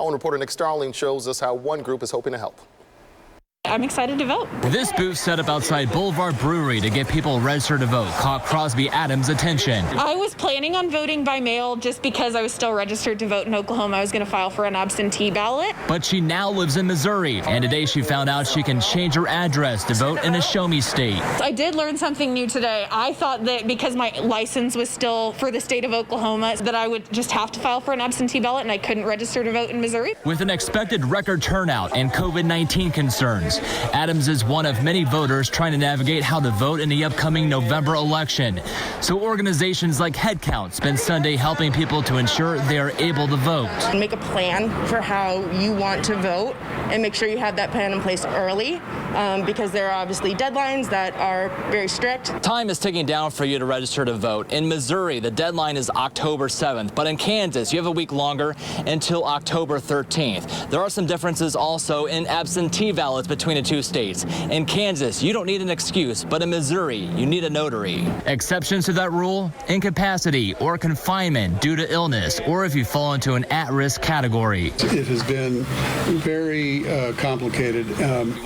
Our own reporter Nick Starling shows us how one group is hoping to help. I'm excited to vote. This booth set up outside Boulevard Brewery to get people registered to vote caught Crosby Adams' attention. I was planning on voting by mail just because I was still registered to vote in Oklahoma. I was going to file for an absentee ballot. But she now lives in Missouri, and today she found out she can change her address to vote in a show-me state. I did learn something new today. I thought that because my license was still for the state of Oklahoma, that I would just have to file for an absentee ballot and I couldn't register to vote in Missouri. With an expected record turnout and COVID-19 concerns, Adams is one of many voters trying to navigate how to vote in the upcoming November election. So organizations like Headcount spend Sunday helping people to ensure they are able to vote. Make a plan for how you want to vote and make sure you have that plan in place early because there are obviously deadlines that are very strict. Time is ticking down for you to register to vote. In Missouri, the deadline is October 7th, but in Kansas, you have a week longer until October 13th. There are some differences also in absentee ballots between the two states. In Kansas, you don't need an excuse, but in Missouri, you need a notary. Exceptions to that rule: incapacity or confinement due to illness, or if you fall into an at-risk category. It has been very complicated.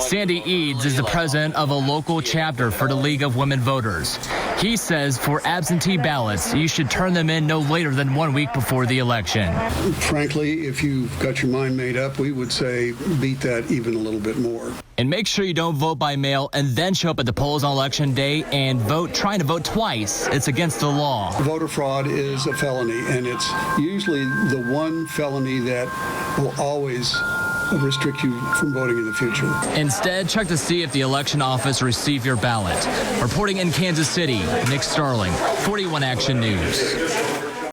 Sandy Eads is the president of a local chapter for the League of Women Voters. He says for absentee ballots, you should turn them in no later than 1 week before the election. Frankly, if you've got your mind made up, we would say beat that even a little bit more. And make sure you don't vote by mail and then show up at the polls on election day and trying to vote twice. It's against the law. Voter fraud is a felony, and it's usually the one felony that will always restrict you from voting in the future. Instead, check to see if the election office received your ballot. Reporting in Kansas City, Nick Starling, 41 Action News.